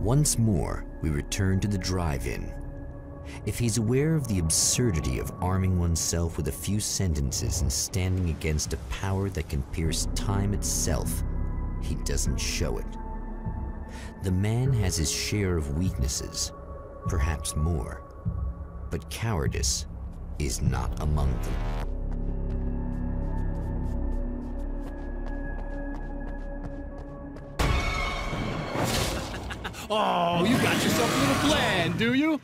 Once more, we return to the drive-in. If he's aware of the absurdity of arming oneself with a few sentences and standing against a power that can pierce time itself, he doesn't show it. The man has his share of weaknesses, perhaps more, but cowardice is not among them. Oh, you got yourself a little plan, do you?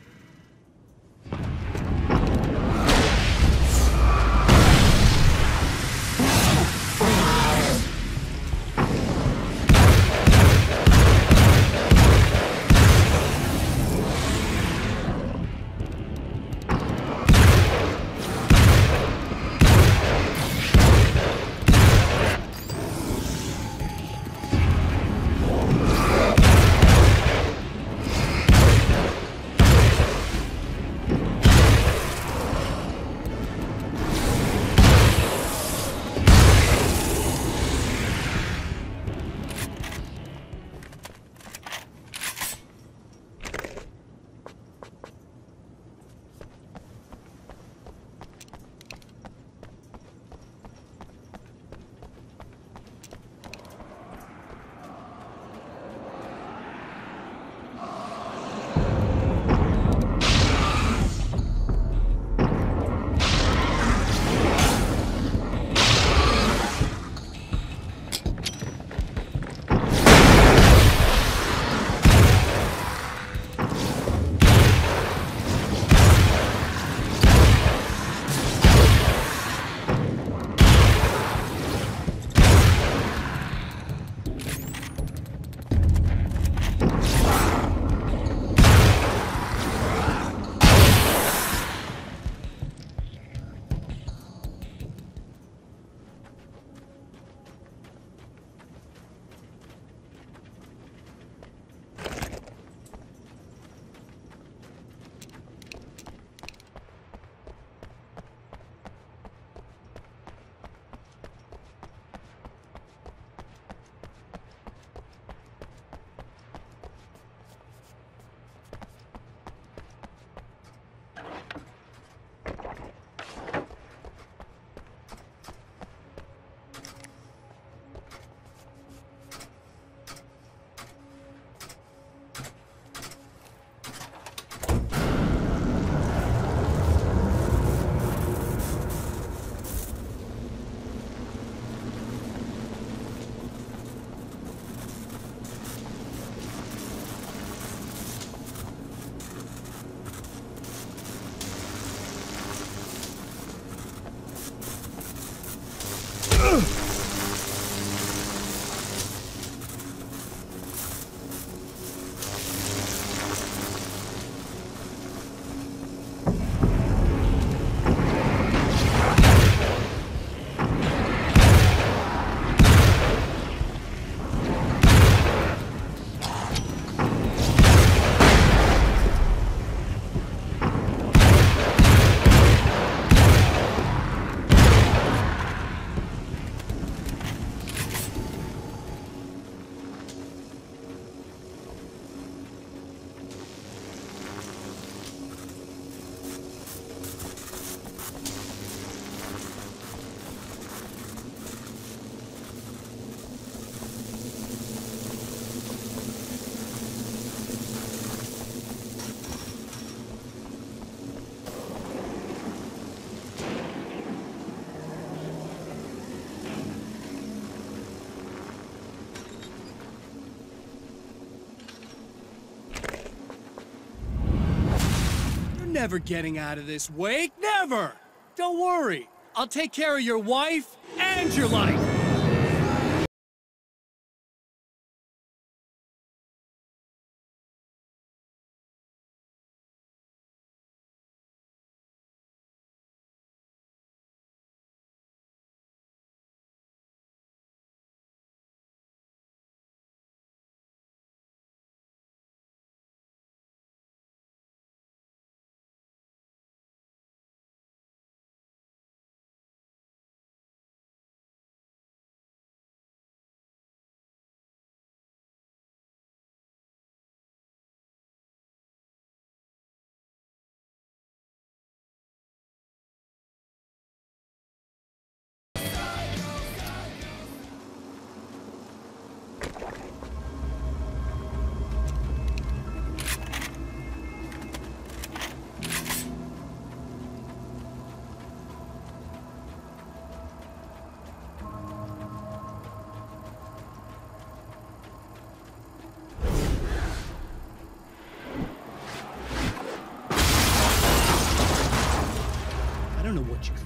Never getting out of this wake, never! Don't worry, I'll take care of your wife and your life!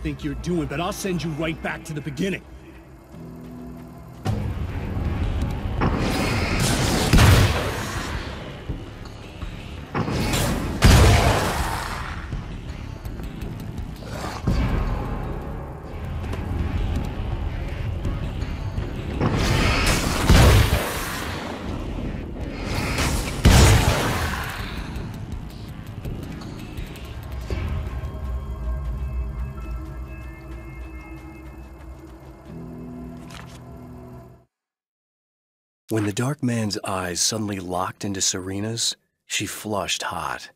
think you're doing, but I'll send you right back to the beginning. When the Dark Man's eyes suddenly locked into Serena's, she flushed hot.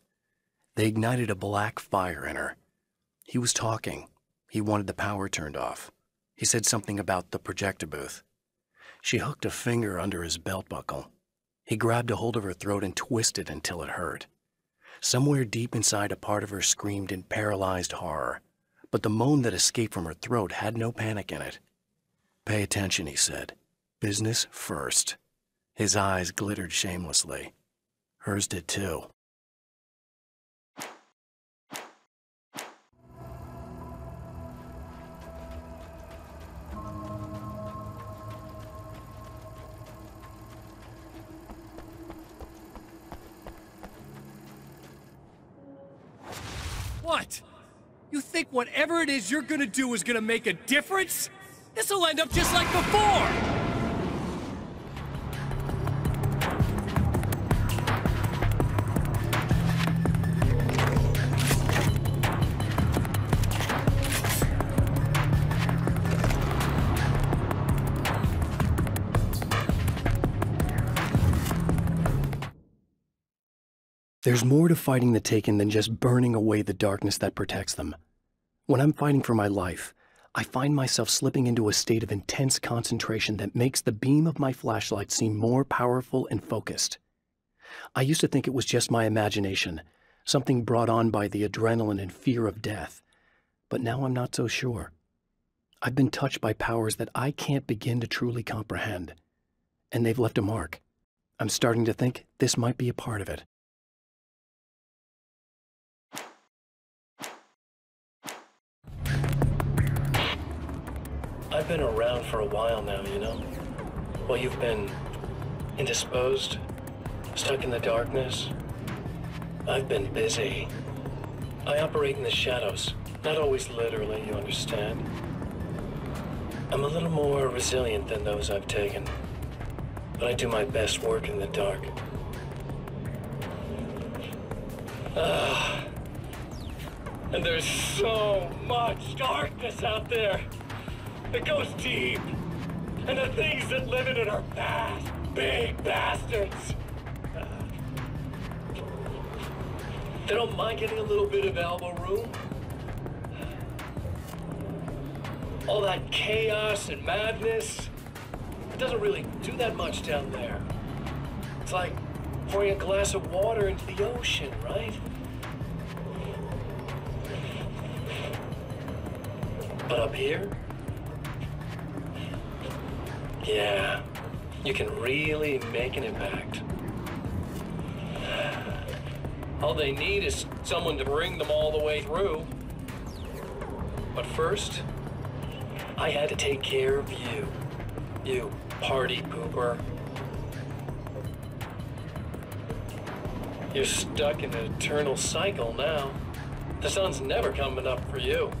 They ignited a black fire in her. He was talking. He wanted the power turned off. He said something about the projector booth. She hooked a finger under his belt buckle. He grabbed a hold of her throat and twisted until it hurt. Somewhere deep inside, a part of her screamed in paralyzed horror, but the moan that escaped from her throat had no panic in it. "Pay attention," he said. "Business first." His eyes glittered shamelessly. Hers did too. What? You think whatever it is you're gonna do is gonna make a difference? This'll end up just like before! There's more to fighting the Taken than just burning away the darkness that protects them. When I'm fighting for my life, I find myself slipping into a state of intense concentration that makes the beam of my flashlight seem more powerful and focused. I used to think it was just my imagination, something brought on by the adrenaline and fear of death, but now I'm not so sure. I've been touched by powers that I can't begin to truly comprehend, and they've left a mark. I'm starting to think this might be a part of it. I've been around for a while now, you know? While you've been indisposed, stuck in the darkness, I've been busy. I operate in the shadows, not always literally, you understand? I'm a little more resilient than those I've taken, but I do my best work in the dark. And there's so much darkness out there. It goes deep. And the things that live in it are bad, big bastards. They don't mind getting a little bit of elbow room. All that chaos and madness, it doesn't really do that much down there. It's like pouring a glass of water into the ocean, right? But up here, yeah, you can really make an impact. All they need is someone to bring them all the way through. But first, I had to take care of you. You party pooper. You're stuck in an eternal cycle now. The sun's never coming up for you.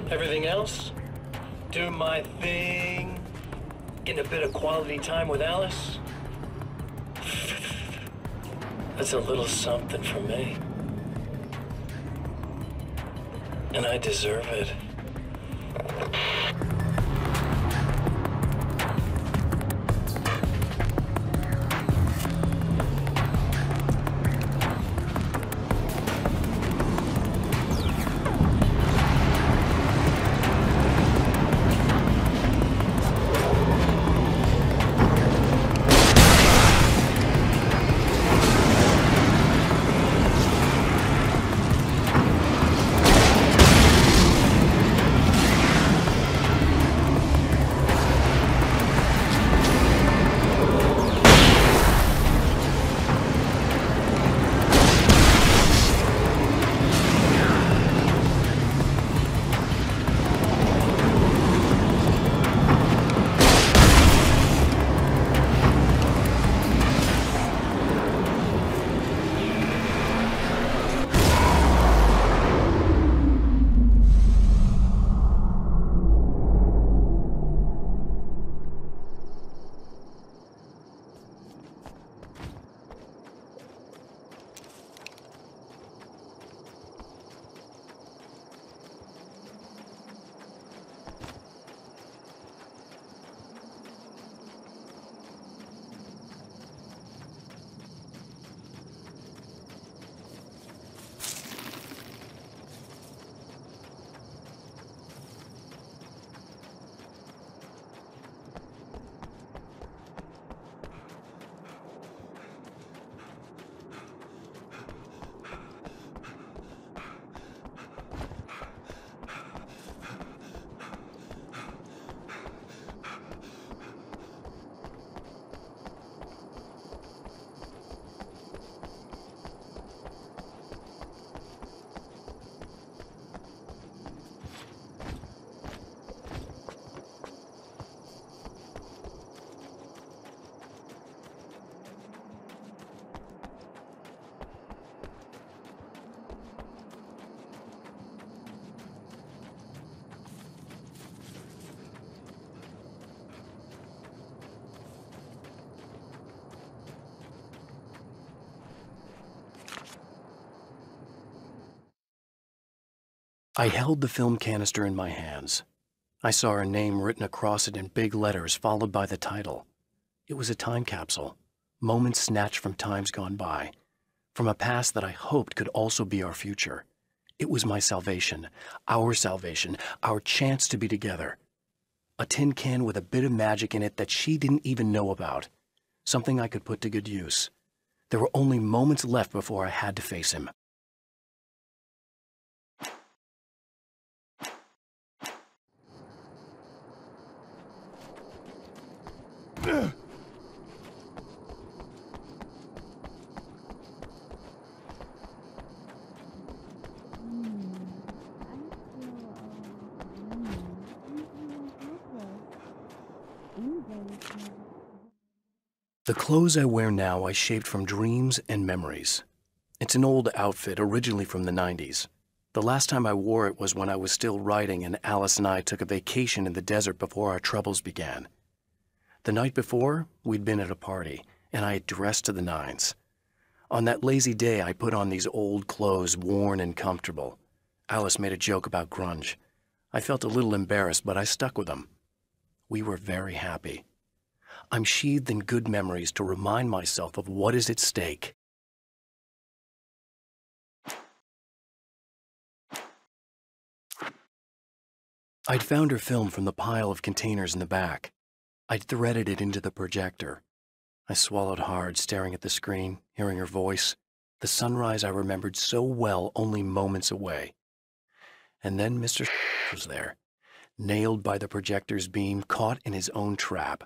Everything else? Doing my thing, getting a bit of quality time with Alice. That's a little something for me. And I deserve it. I held the film canister in my hands. I saw her name written across it in big letters, followed by the title. It was a time capsule, moments snatched from times gone by, from a past that I hoped could also be our future. It was my salvation, our chance to be together. A tin can with a bit of magic in it that she didn't even know about. Something I could put to good use. There were only moments left before I had to face him. The clothes I wear now I shaped from dreams and memories. It's an old outfit, originally from the 90s. The last time I wore it was when I was still writing and Alice and I took a vacation in the desert before our troubles began. The night before, we'd been at a party, and I had dressed to the nines. On that lazy day, I put on these old clothes, worn and comfortable. Alice made a joke about grunge. I felt a little embarrassed, but I stuck with them. We were very happy. I'm sheathed in good memories to remind myself of what is at stake. I'd found her film from the pile of containers in the back. I'd threaded it into the projector. I swallowed hard, staring at the screen, hearing her voice, the sunrise I remembered so well only moments away. And then Mr. was there, nailed by the projector's beam, caught in his own trap.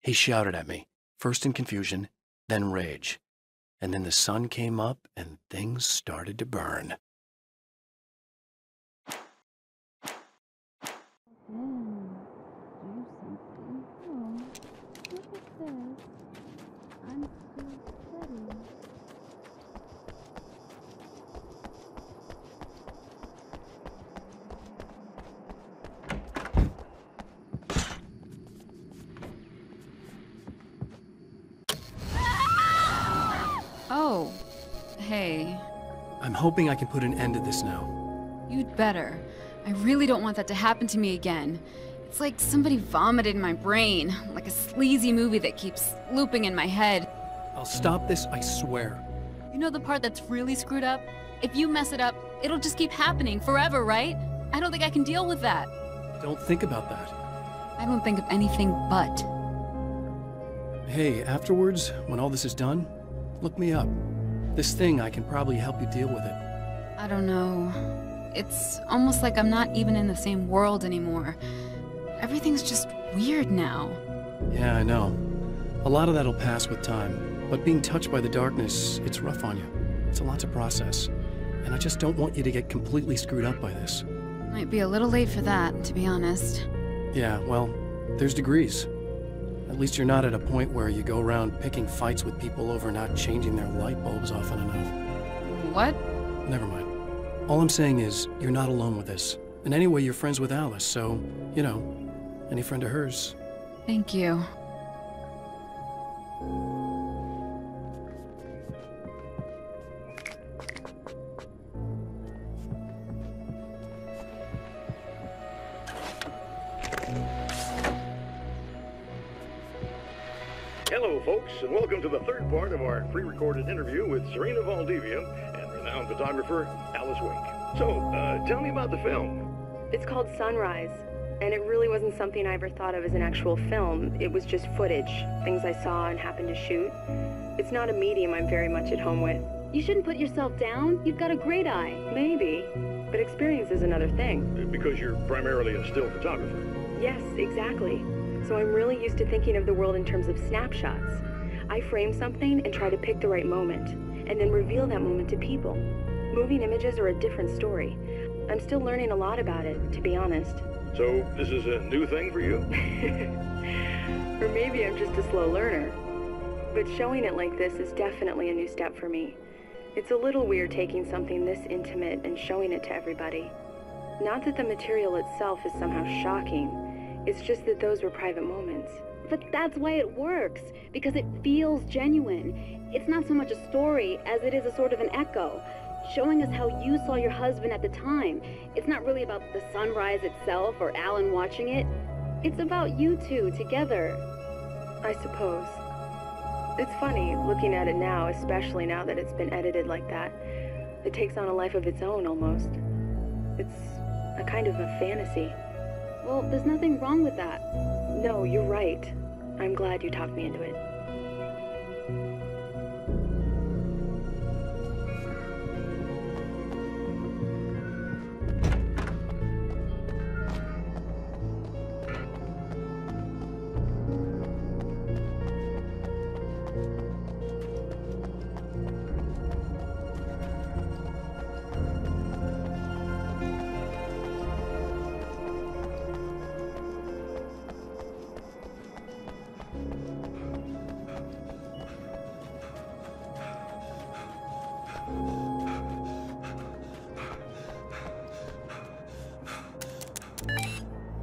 He shouted at me, first in confusion, then rage. And then the sun came up and things started to burn. Oh, hey. I'm hoping I can put an end to this now. You'd better. I really don't want that to happen to me again. It's like somebody vomited in my brain, like a sleazy movie that keeps looping in my head. I'll stop this, I swear. You know the part that's really screwed up? If you mess it up, it'll just keep happening forever, right? I don't think I can deal with that. Don't think about that. I don't think of anything but. Hey, afterwards, when all this is done, look me up. This thing, I can probably help you deal with it. I don't know. It's almost like I'm not even in the same world anymore. Everything's just weird now. Yeah, I know. A lot of that'll pass with time, but being touched by the darkness, it's rough on you. It's a lot to process, and I just don't want you to get completely screwed up by this. Might be a little late for that, to be honest. Yeah, well, there's degrees. At least you're not at a point where you go around picking fights with people over not changing their light bulbs often enough. What? Never mind. All I'm saying is, you're not alone with this. And anyway, you're friends with Alice, so, you know, any friend of hers. Thank you. Hello, folks, and welcome to the third part of our pre-recorded interview with Serena Valdivia and renowned photographer Alice Wink. So, tell me about the film. It's called Sunrise, and it really wasn't something I ever thought of as an actual film. It was just footage, things I saw and happened to shoot. It's not a medium I'm very much at home with. You shouldn't put yourself down. You've got a great eye. Maybe, but experience is another thing. Because you're primarily a still photographer. Yes, exactly. So I'm really used to thinking of the world in terms of snapshots. I frame something and try to pick the right moment, and then reveal that moment to people. Moving images are a different story. I'm still learning a lot about it, to be honest. So this is a new thing for you? Or maybe I'm just a slow learner. But showing it like this is definitely a new step for me. It's a little weird taking something this intimate and showing it to everybody. Not that the material itself is somehow shocking. It's just that those were private moments. But that's why it works, because it feels genuine. It's not so much a story as it is a sort of an echo. showing us how you saw your husband at the time. It's not really about the sunrise itself or Alan watching it. It's about you two together. I suppose. It's funny, looking at it now, especially now that it's been edited like that. It takes on a life of its own, almost. It's a kind of a fantasy. Well, there's nothing wrong with that. No, you're right. I'm glad you talked me into it.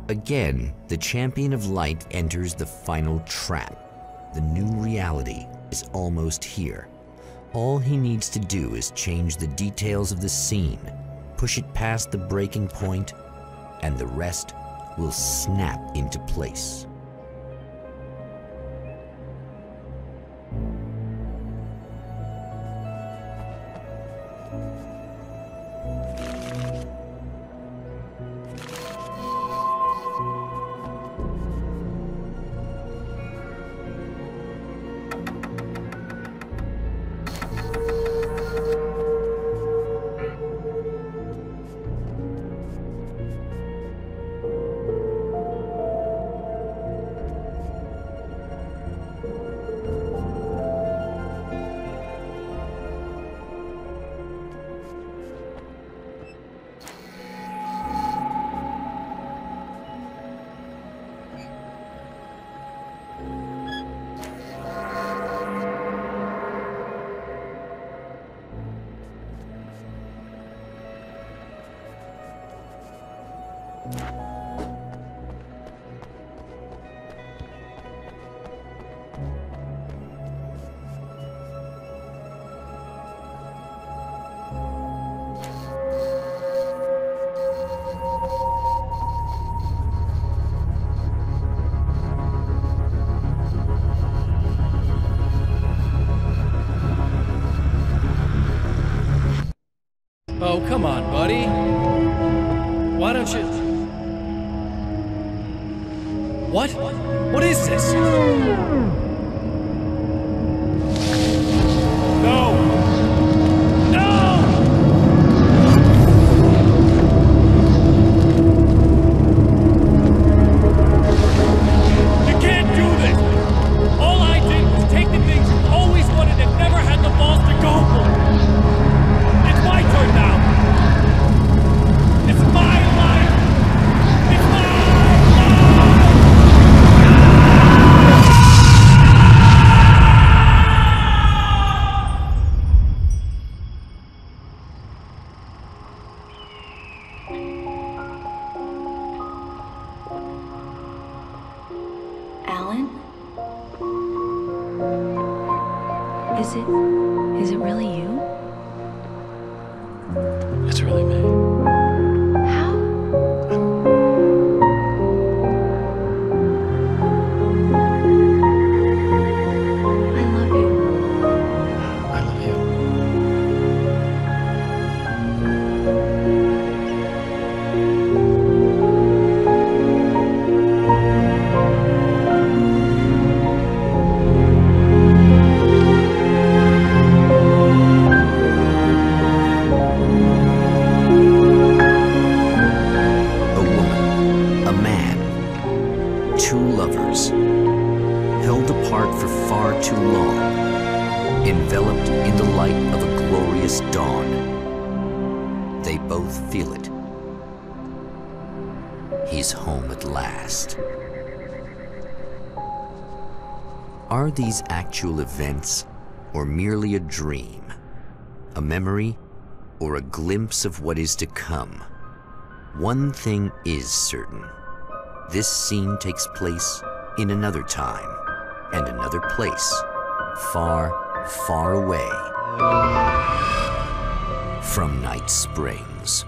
Again, the champion of light enters the final trap. The new reality is almost here. All he needs to do is change the details of the scene, push it past the breaking point, and the rest will snap into place. Oh, come on, buddy. Why don't you... What? What is this? No! No! You can't do this! All I did was take the things you always wanted and never had the balls to go for. It's my turn now! It's my life! It's my life! Alan? Is it really you? It's really me. How? I love you. I love you. Two lovers, held apart for far too long, enveloped in the light of a glorious dawn. They both feel it. He's home at last. Are these actual events, or merely a dream? A memory, or a glimpse of what is to come? One thing is certain. This scene takes place in another time and another place, far, far away. from Night Springs.